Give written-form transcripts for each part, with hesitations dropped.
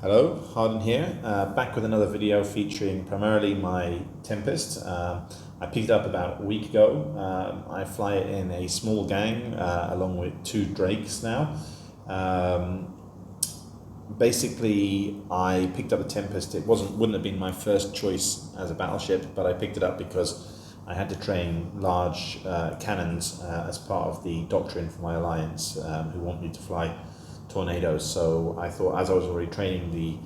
Hello, Harden here, back with another video featuring primarily my Tempest. I picked it up about a week ago. I fly it in a small gang along with two Drakes now. Basically, I picked up the Tempest. It wouldn't have been my first choice as a battleship, but I picked it up because I had to train large cannons as part of the doctrine for my alliance, who want me to fly tornadoes. So I thought, as I was already training the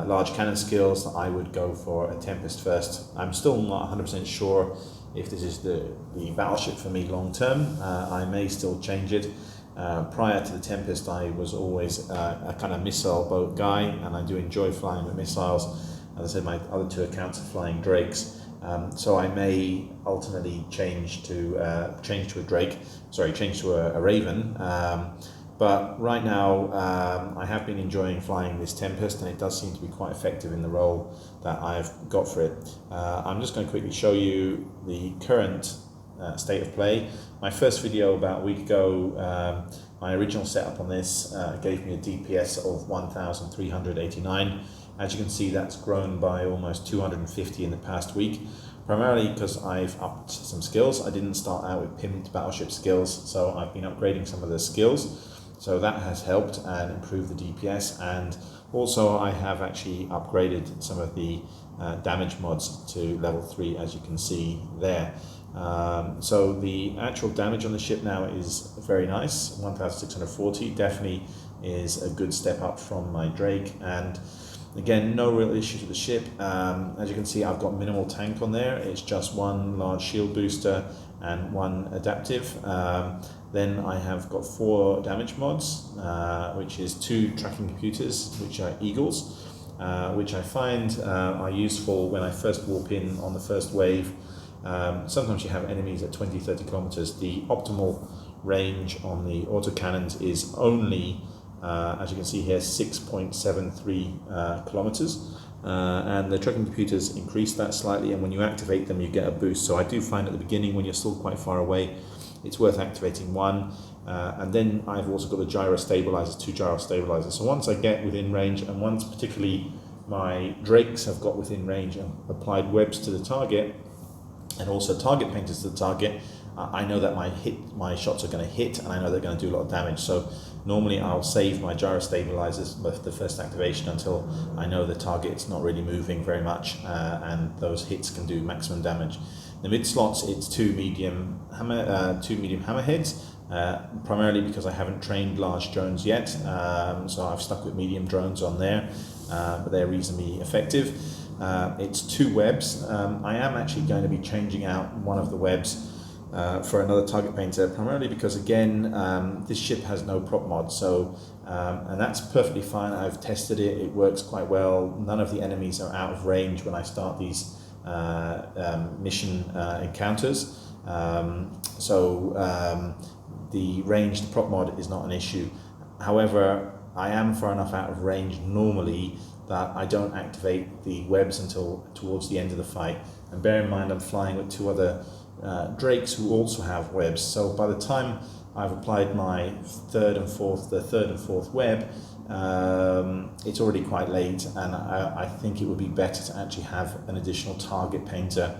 large cannon skills, I would go for a Tempest first. I'm still not 100% sure if this is the battleship for me long term. I may still change it. Prior to the Tempest, I was always a kind of missile boat guy, and I do enjoy flying with missiles. As I said, my other two accounts are flying Drakes. So I may ultimately change to a Drake. Change to a Raven. But right now, I have been enjoying flying this Tempest, and it does seem to be quite effective in the role that I've got for it. I'm just going to quickly show you the current state of play. My first video about a week ago, my original setup on this gave me a DPS of 1,389. As you can see, that's grown by almost 250 in the past week, primarily because I've upped some skills. I didn't start out with pimped battleship skills, so I've been upgrading some of the skills. So that has helped and improved the DPS, and also I have actually upgraded some of the damage mods to level 3, as you can see there. So the actual damage on the ship now is very nice, 1,640, definitely is a good step up from my Drake, and again, no real issues with the ship. As you can see, I've got minimal tank on there. It's just one large shield booster and one adaptive. Then I have got 4 damage mods, which is 2 tracking computers, which are Eagles, which I find are useful when I first warp in on the first wave. Sometimes you have enemies at 20-30 kilometers. The optimal range on the autocannons is only, as you can see here, 6.73 kilometers. And the tracking computers increase that slightly, and when you activate them you get a boost. So I do find at the beginning, when you're still quite far away, it's worth activating one. And then I've also got the gyro stabilizers, 2 gyro stabilizers. So once I get within range, and once particularly my Drakes have got within range and applied webs to the target, and also target painters to the target, I know that my shots are going to hit, and I know they're going to do a lot of damage. So normally I'll save my gyro stabilizers with the first activation until I know the target's not really moving very much, and those hits can do maximum damage. The mid slots, it's 2 medium hammerheads, primarily because I haven't trained large drones yet, so I've stuck with medium drones on there, but they're reasonably effective. It's 2 webs. I am actually going to be changing out one of the webs for another target painter, primarily because, again, this ship has no prop mod, so and that's perfectly fine. I've tested it, it works quite well. None of the enemies are out of range when I start these mission encounters, so the ranged prop mod is not an issue. However, I am far enough out of range normally that I don't activate the webs until towards the end of the fight. And bear in mind, I'm flying with 2 other Drakes who also have webs, so by the time I've applied my third and fourth web, it's already quite late, and I think it would be better to actually have an additional target painter,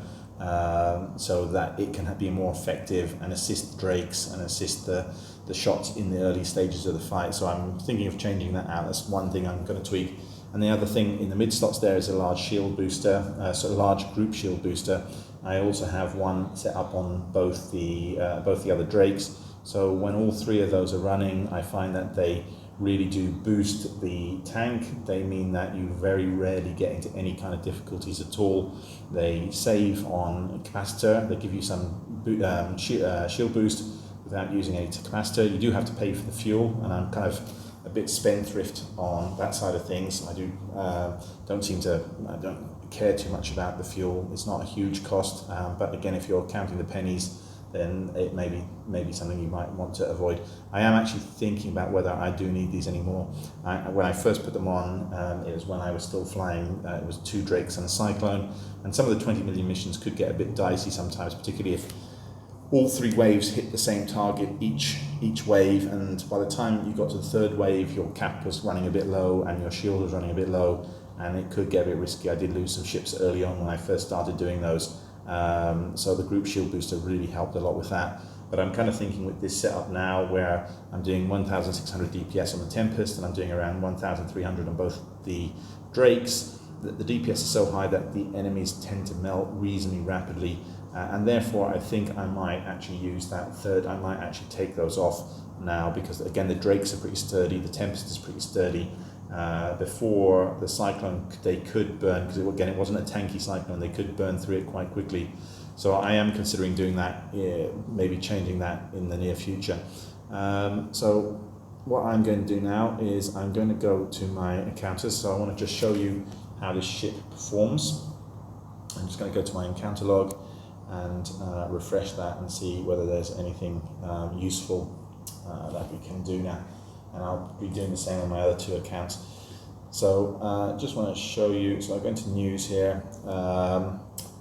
so that it can be more effective and assist the Drakes and assist the shots in the early stages of the fight. So I'm thinking of changing that out. That's one thing I'm going to tweak. And the other thing in the mid slots there is a large shield booster, so a large group shield booster. I also have one set up on both the other Drakes. So when all 3 of those are running, I find that they really do boost the tank. They mean that you very rarely get into any kind of difficulties at all. They save on capacitor. They give you some shield boost without using any capacitor. You do have to pay for the fuel, and I'm kind of a bit spendthrift on that side of things. I don't care too much about the fuel. It's not a huge cost, but again, if you're counting the pennies, then it may be something you might want to avoid. I am actually thinking about whether I do need these anymore. When I first put them on, it was when I was still flying. It was 2 Drakes and a Cyclone, and some of the 20 million missions could get a bit dicey sometimes, particularly if all 3 waves hit the same target each wave, and by the time you got to the 3rd wave, your cap was running a bit low and your shield was running a bit low, and it could get a bit risky. I did lose some ships early on when I first started doing those, so the group shield booster really helped a lot with that. But I'm kind of thinking with this setup now, where I'm doing 1,600 DPS on the Tempest and I'm doing around 1,300 on both the Drakes, the DPS is so high that the enemies tend to melt reasonably rapidly, and therefore I think I might actually use that 3rd. I might actually take those off now, because again the Drakes are pretty sturdy, the Tempest is pretty sturdy. Before the Cyclone, they could burn, because again it wasn't a tanky Cyclone, they could burn through it quite quickly. So I am considering doing that, maybe changing that in the near future. So what I'm going to do now is I'm going to go to my encounters. So I want to just show you how this ship performs. I'm just going to go to my encounter log and refresh that and see whether there's anything useful that we can do now. And I'll be doing the same on my other 2 accounts. So just want to show you, so I go into news here.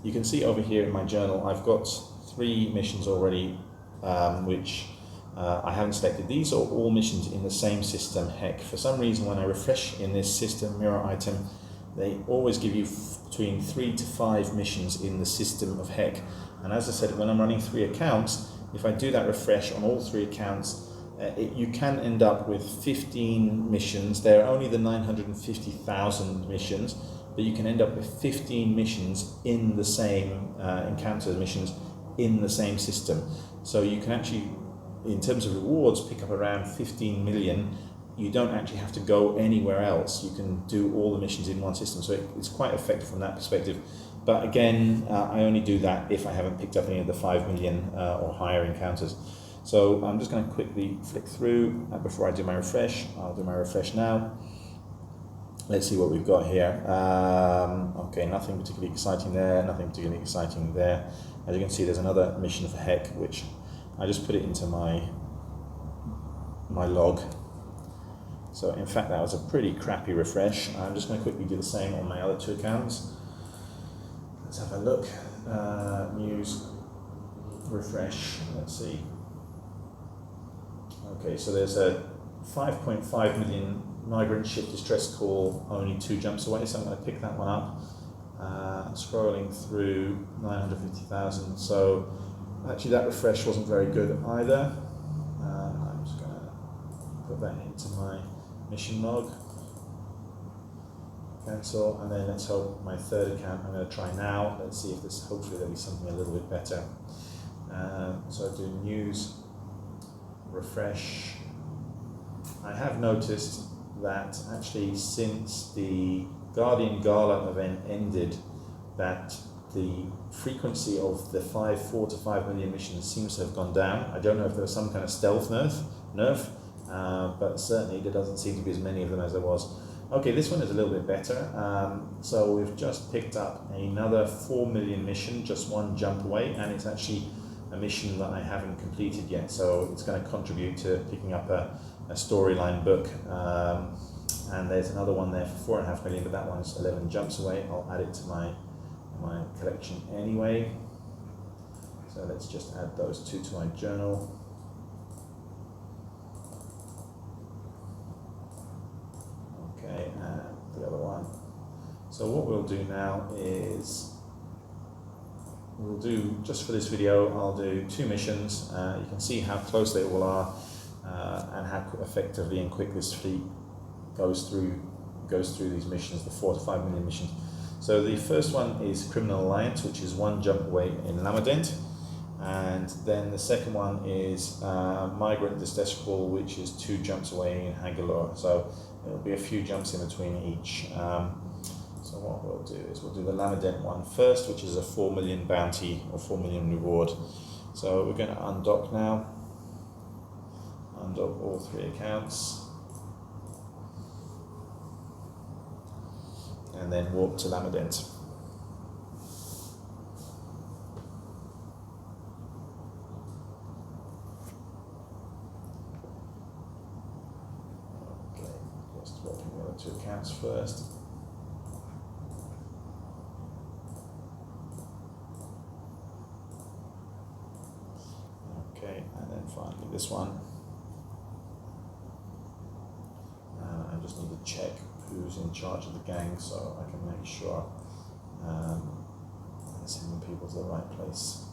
You can see over here in my journal, I've got 3 missions already, which I haven't selected. These are all missions in the same system, Heck. For some reason, when I refresh in this system mirror item, they always give you between 3 to 5 missions in the system of Heck. And as I said, when I'm running 3 accounts, if I do that refresh on all 3 accounts, you can end up with 15 missions. They're only the 950,000 missions, but you can end up with 15 missions in the same encounter missions in the same system. So you can actually, in terms of rewards, pick up around 15 million. You don't actually have to go anywhere else. You can do all the missions in one system. So it's quite effective from that perspective. But again, I only do that if I haven't picked up any of the 5 million or higher encounters. So I'm just going to quickly flick through before I do my refresh. I'll do my refresh now. Let's see what we've got here. Okay, nothing particularly exciting there, nothing particularly exciting there. As you can see, there's another mission for Heck, which I just put it into my log. So in fact, that was a pretty crappy refresh. I'm just going to quickly do the same on my other 2 accounts. Let's have a look. News, refresh, let's see. Okay, so there's a 5.5 million Migrant ship distress call, only 2 jumps away, so I'm going to pick that one up. Scrolling through 950,000, so actually that refresh wasn't very good either. I'm just going to put that into my mission log, cancel, and then let's hope my 3rd account I'm going to try now. Let's see if this, hopefully there'll be something a little bit better. So I do news, refresh. I have noticed that actually since the Guardian Gala event ended, that the frequency of the 4 to 5 million missions seems to have gone down. I don't know if there was some kind of stealth nerf, but certainly there doesn't seem to be as many of them as there was. Okay, this one is a little bit better. So we've just picked up another 4 million mission, just 1 jump away, and it's actually a mission that I haven't completed yet, so it's going to contribute to picking up a storyline book. And there's another one there for 4.5 million, but that one's 11 jumps away. I'll add it to my collection anyway. So let's just add those 2 to my journal. Okay, and the other one. So what we'll do now is we'll do, just for this video, I'll do 2 missions. You can see how close they all are and how effectively and quick this fleet goes through these missions, the 4 to 5 million missions. So the first one is Criminal Alliance, which is 1 jump away in Lamadent, and then the second one is Migrant Distress Call, which is 2 jumps away in Hangalore. So there will be a few jumps in between each. So what we'll do is we'll do the Lamadent one first, which is a 4 million bounty or 4 million reward. So we're going to undock now. Undock all 3 accounts. And then warp to Lamadent. Okay, just warping the other 2 accounts first. this one. I just need to check who's in charge of the gang so I can make sure I'm sending people to the right place.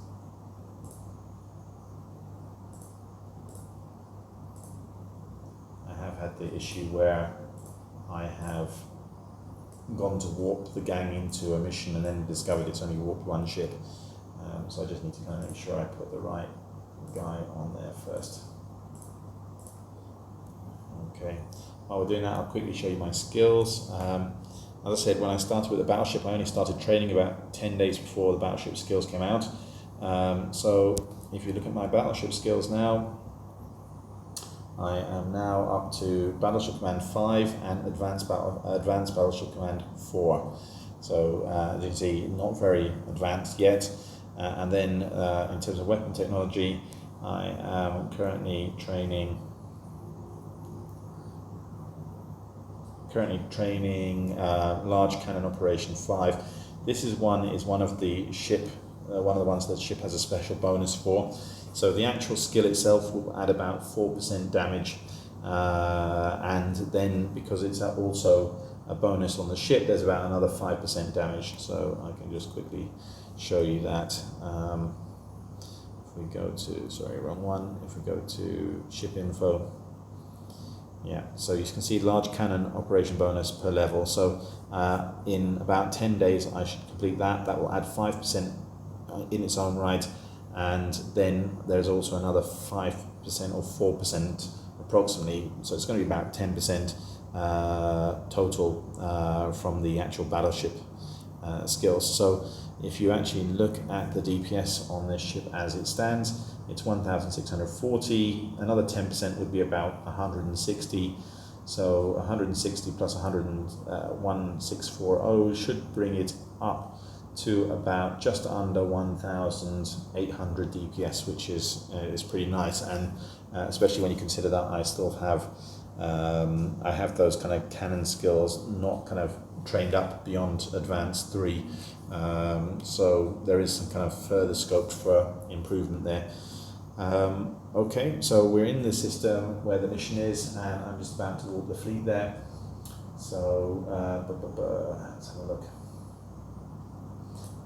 I have had the issue where I have gone to warp the gang into a mission and then discovered it's only warped one ship. So I just need to kind of make sure I put the right guy on there first. Okay, while we're doing that, I'll quickly show you my skills. As I said, when I started with the battleship, I only started training about 10 days before the battleship skills came out. So if you look at my battleship skills now, I am now up to Battleship Command 5 and Advanced Battleship Command 4. So as you can see, not very advanced yet. And then in terms of weapon technology, I am currently training Large Cannon Operation 5. This is one of the ship, one of the ones that the ship has a special bonus for. So the actual skill itself will add about 4% damage, and then because it's also a bonus on the ship, there's about another 5% damage. So I can just quickly show you that. If we go to, sorry, wrong one. If we go to ship info, yeah, so you can see large cannon operation bonus per level. So in about 10 days I should complete that. That will add 5% in its own right, and then there's also another 5% or 4% approximately, so it's going to be about 10% total from the actual battleship skills. So if you actually look at the DPS on this ship as it stands, it's 1,640. Another 10% would be about 160. So 160 plus 1,640 should bring it up to about just under 1,800 DPS, which is pretty nice, and especially when you consider that I still have I have those kind of cannon skills not kind of trained up beyond advanced 3, so there is some kind of further scope for improvement there. Okay, so we're in the system where the mission is, and I'm just about to warp the fleet there. So let's have a look.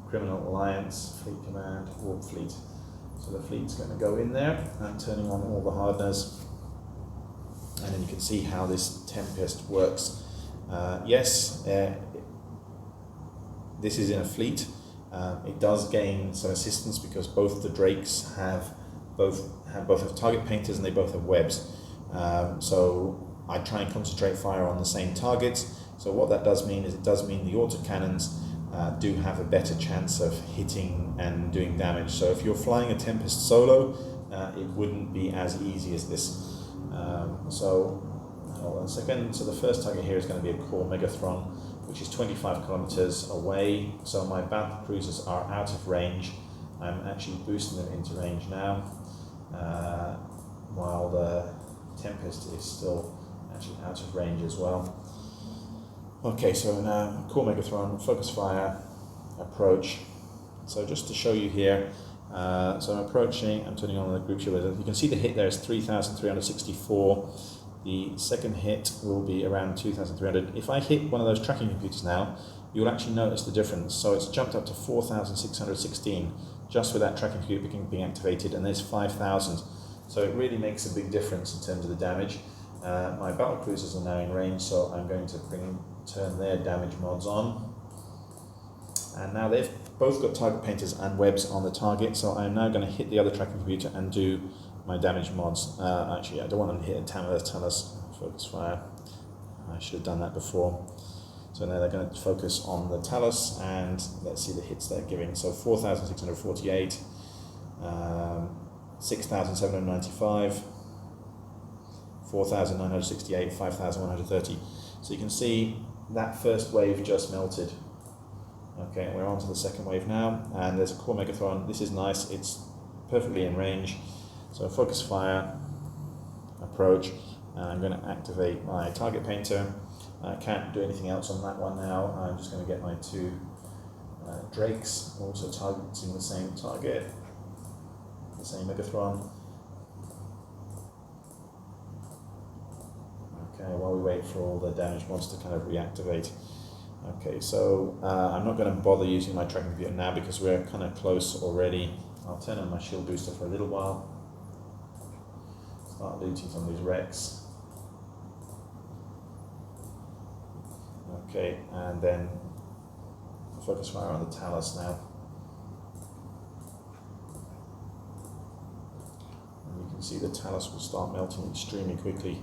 Criminal Alliance, Fleet Command, Warp Fleet. So the fleet's going to go in there. I'm turning on all the hardeners, and then you can see how this Tempest works. This is in a fleet. It does gain some assistance because both the Drakes have target painters and they both have webs. So I try and concentrate fire on the same targets. So what that does mean is it does mean the autocannons do have a better chance of hitting and doing damage. So if you're flying a Tempest solo, it wouldn't be as easy as this. So hold on a second. So the first target here is going to be a core Megathron, which is 25 kilometers away. So my battle cruisers are out of range. I'm actually boosting them into range now, while the Tempest is still actually out of range as well. Okay, so now core Megathron, focus fire, approach. So just to show you here, so I'm approaching, I'm turning on the group ship. You can see the hit there is 3,364. The second hit will be around 2,300. If I hit one of those tracking computers now, you'll actually notice the difference. So it's jumped up to 4,616 just with that tracking computer being activated, and there's 5,000. So it really makes a big difference in terms of the damage. My battle cruisers are now in range, so I'm going to turn their damage mods on. And now they've both got target painters and webs on the target, so I'm now going to hit the other tracking computer and do my damage mods. Actually, I don't want them to hit a Talus focus fire. I should have done that before. So now they're going to focus on the Talus, and let's see the hits they're giving. So 4,648, 6,795, 4,968, 5,130. So you can see that first wave just melted. Okay, we're on to the second wave now, and there's a core Megathron. This is nice, it's perfectly in range. So focus fire, approach, and I'm going to activate my target painter. I can't do anything else on that one now. I'm just going to get my 2 Drakes, also targeting the same target, the same Megathron. Okay, while we wait for all the damage mods to kind of reactivate. Okay, so I'm not going to bother using my tracking computer now because we're kind of close already. I'll turn on my shield booster for a little while. Start looting some of these wrecks. Okay, and then focus fire on the Talus now. And you can see the Talus will start melting extremely quickly,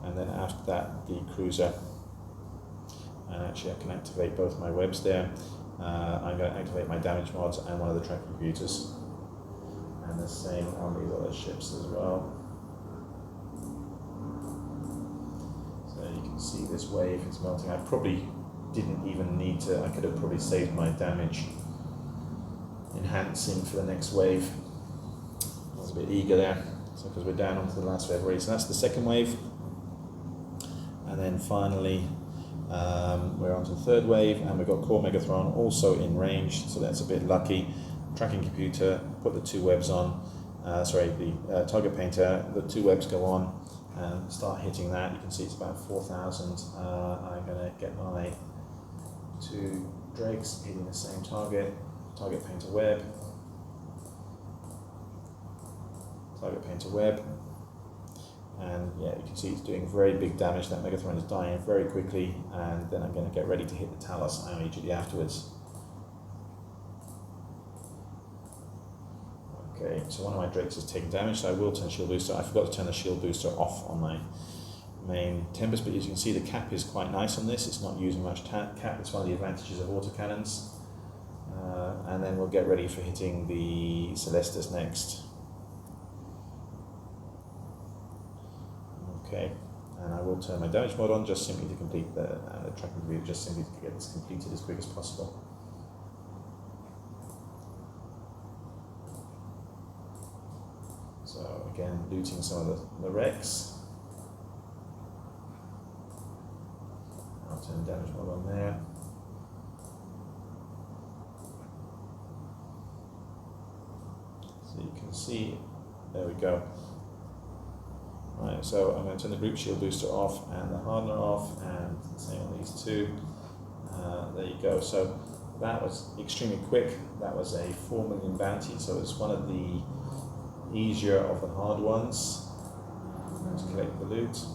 and then after that the cruiser. And actually I can activate both my webs there. I'm going to activate my damage mods and one of the tracking computers. And the same on these other ships as well. So you can see this wave is melting. I probably didn't even need to, I could have probably saved my damage enhancing for the next wave. I was a bit eager there, so because we're down onto the last wave already. So that's the second wave. And then finally, we're on to the third wave, and we've got Core Megathron also in range, so that's a bit lucky. Tracking computer, put the two webs on, the target painter, the two webs go on, and start hitting that. You can see it's about 4,000. I'm going to get my two drakes hitting the same target painter web, target painter web. And yeah, you can see it's doing very big damage. That Megathron is dying very quickly, and then I'm going to get ready to hit the Talus immediately afterwards. Okay, so one of my drakes is taking damage, so I will turn shield booster. I forgot to turn the shield booster off on my main Tempest, but as you can see the cap is quite nice on this. It's not using much cap. It's one of the advantages of autocannons. And then we'll get ready for hitting the Celestis next. Okay, and I will turn my damage mod on just simply to complete the tracking computer, just simply to get this completed as quick as possible. So again, looting some of the wrecks. I'll turn the damage mod on there. So you can see, there we go. Right, so I'm going to turn the group shield booster off and the hardener off, and the same on these two. There you go. So that was extremely quick. That was a 4 million bounty, so it's one of the easier of the hard ones. Let's collect the loot. So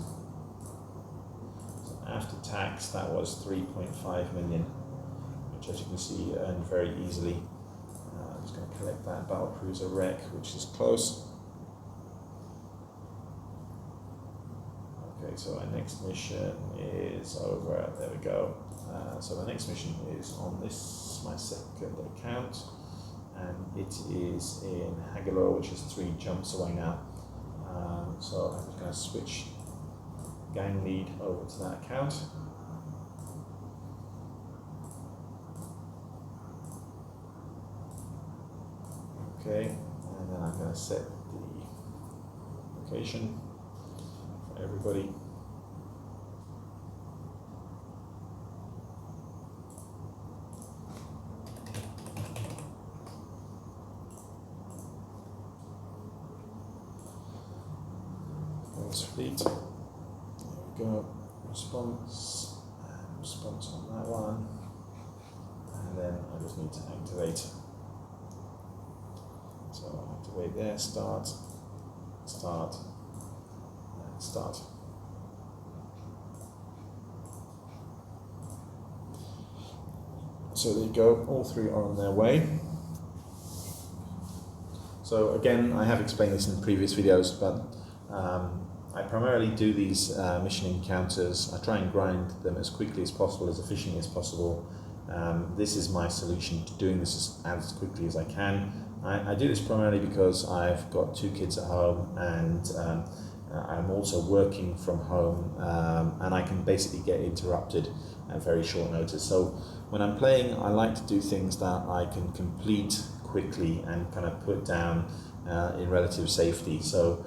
after tax, that was 3.5 million, which as you can see, earned very easily. I'm just going to collect that battlecruiser wreck, which is close. Okay, so our next mission is over. There we go. So the next mission is on this, my second account, and it is in Hagalore, which is 3 jumps away now. So I'm just going to switch gang lead over to that account. Okay, and then I'm going to set the location for everybody. Fleet. There we go. Response on that one, and then I just need to activate. So I'll activate there. Start, and start. So there you go. All 3 are on their way. So again, I have explained this in previous videos, but I primarily do these mission encounters. I try and grind them as quickly as possible, as efficiently as possible. This is my solution to doing this as quickly as I can. I do this primarily because I've got 2 kids at home, and I'm also working from home, and I can basically get interrupted at very short notice. So when I'm playing, I like to do things that I can complete quickly and kind of put down in relative safety. So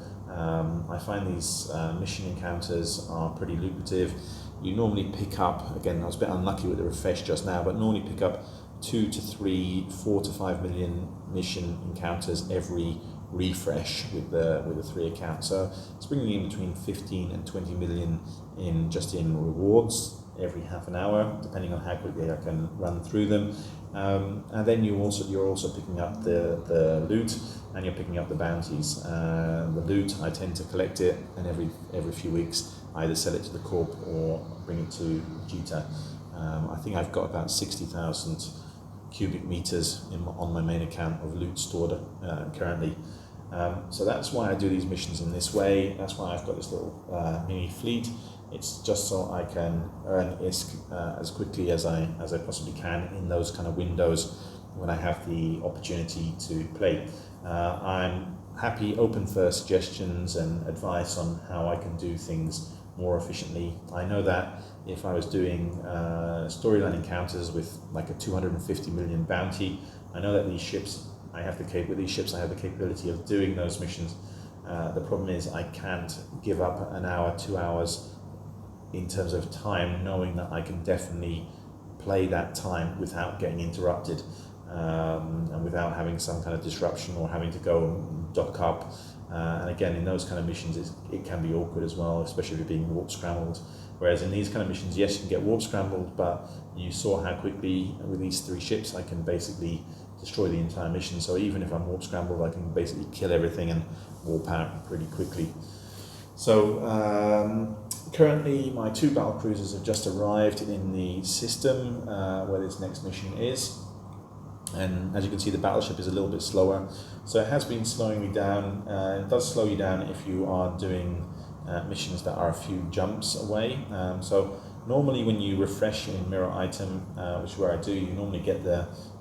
I find these mission encounters are pretty lucrative. You normally pick up, again I was a bit unlucky with the refresh just now, but normally pick up 2 to 3, 4 to 5 million mission encounters every refresh with the 3 accounts. So it's bringing in between 15 and 20 million in rewards every half an hour, depending on how quickly I can run through them. And then you're also picking up the loot, and you're picking up the bounties. The loot, I tend to collect it, and every few weeks either sell it to the corp or bring it to Jita. I think I've got about 60,000 cubic meters on my main account of loot stored currently. So that's why I do these missions in this way. That's why I've got this little mini fleet. It's just so I can earn ISK as quickly as I possibly can in those kind of windows when I have the opportunity to play. I'm open for suggestions and advice on how I can do things more efficiently. I know that if I was doing storyline encounters with like a 250 million bounty, I know that I have the capability of doing those missions. The problem is I can't give up an hour, 2 hours in terms of time, knowing that I can definitely play that time without getting interrupted, and without having some kind of disruption or having to go and dock up. And again, in those kind of missions, it can be awkward as well, especially if you're being warp scrambled. Whereas in these kind of missions, yes, you can get warp scrambled, but you saw how quickly with these 3 ships I can basically destroy the entire mission. So even if I'm warp scrambled, I can basically kill everything and warp out pretty quickly. So currently my 2 battle cruisers have just arrived in the system where this next mission is. And as you can see, the battleship is a little bit slower, so it has been slowing me down. It does slow you down if you are doing missions that are a few jumps away. So normally when you refresh in mirror item, which is where I do, you normally get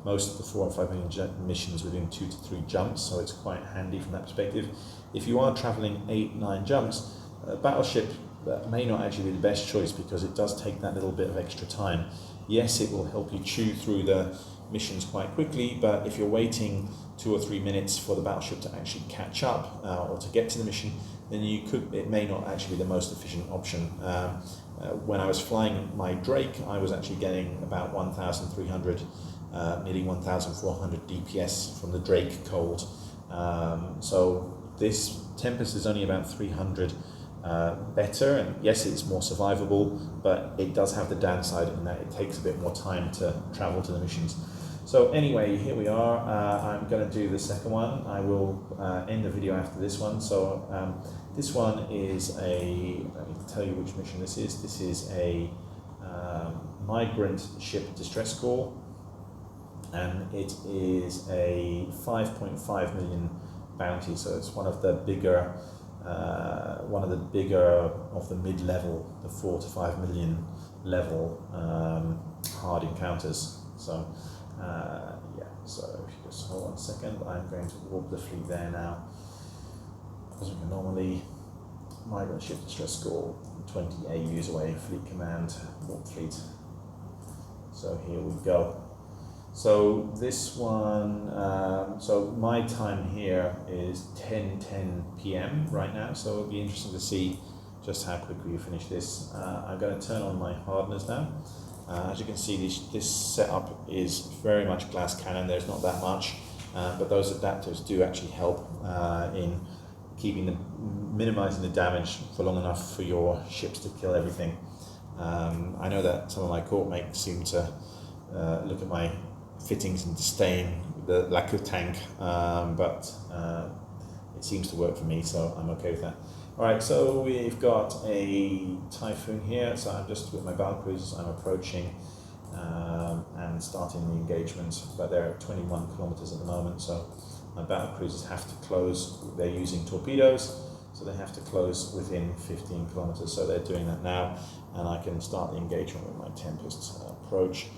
most of the 4 or 5 million missions within 2 to 3 jumps, so it's quite handy from that perspective. If you are traveling 8-9 jumps, battleship may not actually be the best choice, because it does take that little bit of extra time. Yes, it will help you chew through the missions quite quickly, but if you're waiting 2 or 3 minutes for the battleship to actually catch up or to get to the mission, then it may not actually be the most efficient option. When I was flying my Drake, I was actually getting about 1,300, nearly 1,400 DPS from the Drake cold. So this Tempest is only about 300 better, and yes, it's more survivable, but it does have the downside in that it takes a bit more time to travel to the missions. So anyway, here we are. I'm going to do the second one. I will end the video after this one. So this one is let me tell you which mission this is. This is a Migrant ship distress call, and it is a 5.5 million bounty. So it's one of the bigger of the mid-level, the 4 to 5 million level hard encounters. So so if you just hold on a second, I'm going to warp the fleet there now. As we can normally, Migrant ship distress score 20 AUs away, fleet command, warp fleet. So here we go. So this one, so my time here is 10:10 p.m. right now, so it'll be interesting to see just how quickly you finish this. I'm going to turn on my hardeners now. As you can see, this setup is very much glass cannon. There's not that much, but those adapters do actually help in minimizing the damage for long enough for your ships to kill everything. I know that some of my corp mates seem to look at my fittings and disdain the lack of tank, but it seems to work for me, so I'm okay with that. Alright, so we've got a Typhoon here, so I'm just with my battle cruisers, I'm approaching and starting the engagement, but they're at 21 kilometers at the moment, so my battle cruisers have to close. They're using torpedoes, so they have to close within 15 kilometers, so they're doing that now, and I can start the engagement with my Tempest approach.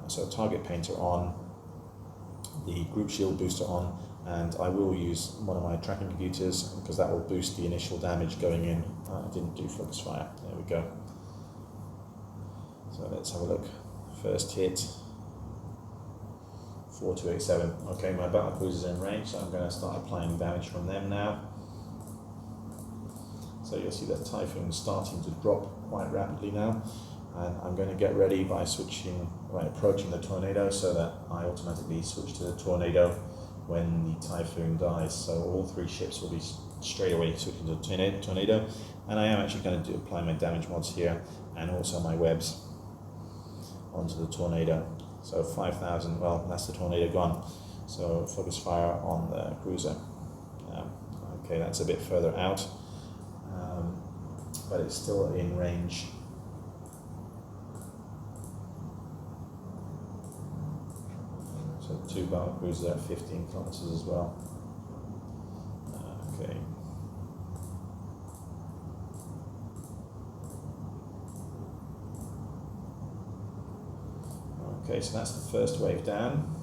So target painter on, the group shield booster on, and I will use one of my tracking computers because that will boost the initial damage going in. I didn't do focus fire. There we go. So let's have a look. First hit, 4287. Okay, my battle cruiser's in range, so I'm going to start applying damage from them now. So you'll see that Typhoon starting to drop quite rapidly now. And I'm going to get ready by approaching the tornado, so that I automatically switch to the tornado when the Typhoon dies. So all 3 ships will be straight away switching to Tornado, and I am actually going to apply my damage mods here and also my webs onto the Tornado. So 5,000, well, that's the Tornado gone. So focus fire on the cruiser. Okay, that's a bit further out, but it's still in range. So 2 battle cruisers at 15 kilometers as well. Okay. Okay, so that's the first wave down.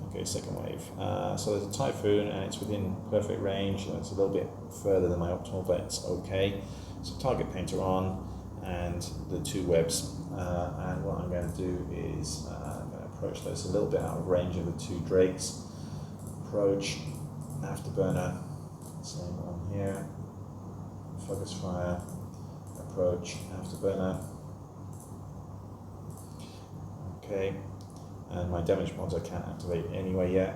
Okay, second wave. So there's a Typhoon and it's within perfect range. It's a little bit further than my optimal, but it's okay. So target painter on and the 2 webs. And what I'm going to do is I'm going to approach those a little bit out of range of the 2 drakes. Approach, afterburner, same on here. Focus fire, approach, afterburner. Okay. And my damage mods I can't activate anyway yet.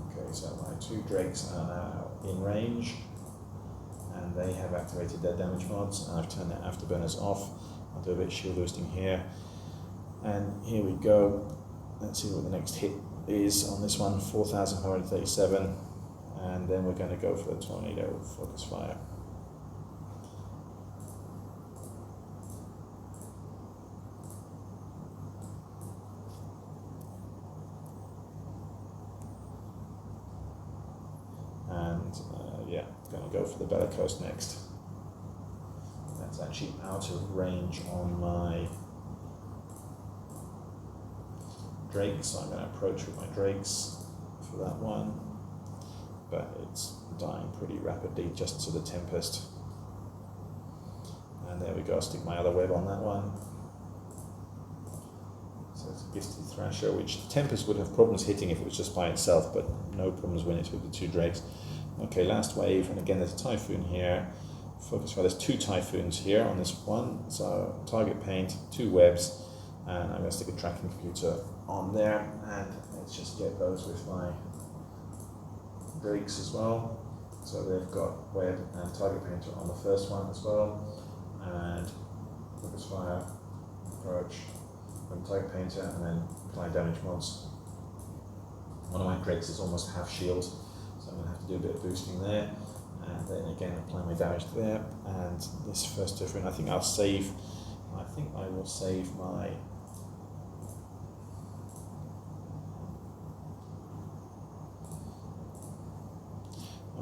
Okay, so my 2 drakes are now in range and they have activated their damage mods, and I've turned their afterburners off. I'll do a bit of shield boosting here. And here we go. Let's see what the next hit is on this one, 4,537. And then we're going to go for the Tornado focus fire. Yeah, going to go for the bellicose next. That's actually out of range on my drakes, so I'm going to approach with my drakes for that one, but it's dying pretty rapidly just to the Tempest. And there we go, stick my other web on that one. So it's a Gisty Thrasher, which the Tempest would have problems hitting if it was just by itself, but no problems when it's with the 2 drakes. Okay, last wave, and again there's a Typhoon here. Focus fire, there's 2 Typhoons here on this one. So target paint, 2 webs, and I'm going to stick a tracking computer on there, and let's just get those with my drakes as well. So they've got web and target painter on the first one as well, and focus fire, approach, and target painter, and then apply damage mods. One of my drakes is almost half shield, so I'm going to have to do a bit of boosting there, and then again apply my damage there. And this first Typhoon, I think I will save my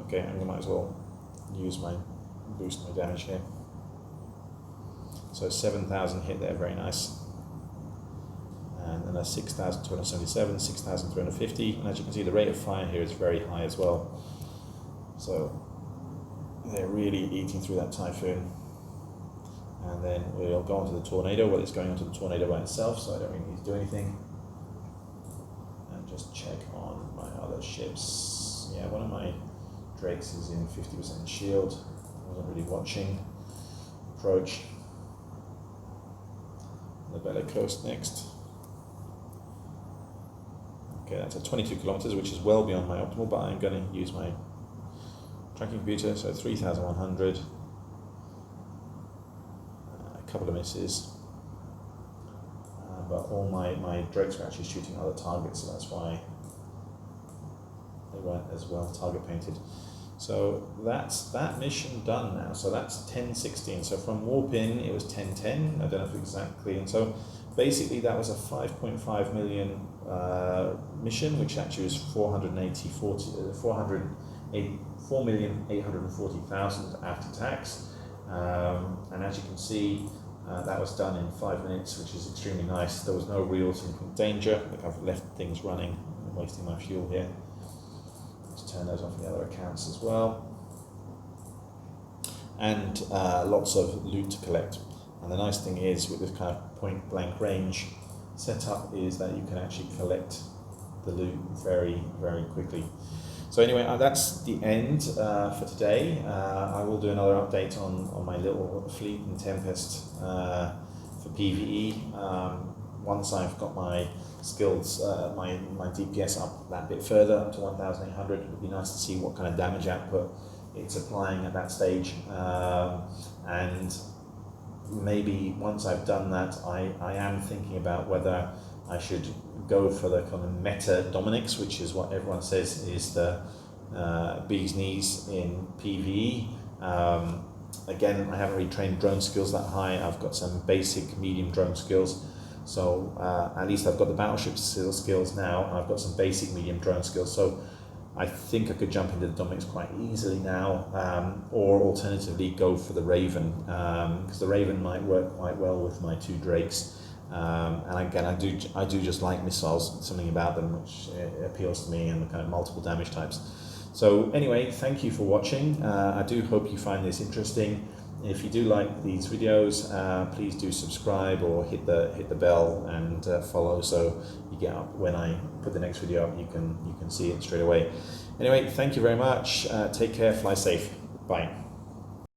okay, I might as well boost my damage here. So 7,000 hit there, very nice. And then a 6,277, 6,350, and as you can see the rate of fire here is very high as well. So they're really eating through that Typhoon. And then we'll go on to the Tornado. Well, it's going on to the Tornado by itself, so I don't really need to do anything. And just check on my other ships. Yeah, one of my drakes is in 50% shield. I wasn't really watching. Approach. The bellicose next. Okay, that's at 22 kilometers, which is well beyond my optimal, but I'm going to use my tracking computer, so 3,100. A couple of misses. But all my drakes were actually shooting other targets, so that's why they weren't as well target painted. So that's that mission done now. So that's 10:16. So from warp in it was 10:10. I don't know if exactly. And so basically that was a 5.5 million mission, which actually was 4,840,000 after tax. And as you can see, that was done in 5 minutes, which is extremely nice. There was no real significant danger. Look, I've left things running. I'm wasting my fuel here. Let's turn those off the other accounts as well. And lots of loot to collect. And the nice thing is, with this kind of point blank range setup, is that you can actually collect the loot very, very quickly. So anyway, that's the end for today. I will do another update on my little fleet in Tempest for PVE. once I've got my skills, my DPS up that bit further, up to 1,800, it would be nice to see what kind of damage output it's applying at that stage. And maybe once I've done that, I am thinking about whether I should go for the kind of meta Dominics, which is what everyone says is the bee's knees in PVE. Again, I haven't really trained drone skills that high. I've got some basic medium drone skills, so at least I've got the battleship skills now, and I've got some basic medium drone skills, so I think I could jump into the Dominics quite easily now, or alternatively go for the Raven, because the Raven might work quite well with my 2 Drakes. And again, I do just like missiles, something about them which appeals to me, and the kind of multiple damage types. So anyway, thank you for watching. I do hope you find this interesting. If you do like these videos, please do subscribe or hit the bell and follow, so you get up when I put the next video up. You can see it straight away. Anyway, thank you very much. Take care. Fly safe. Bye.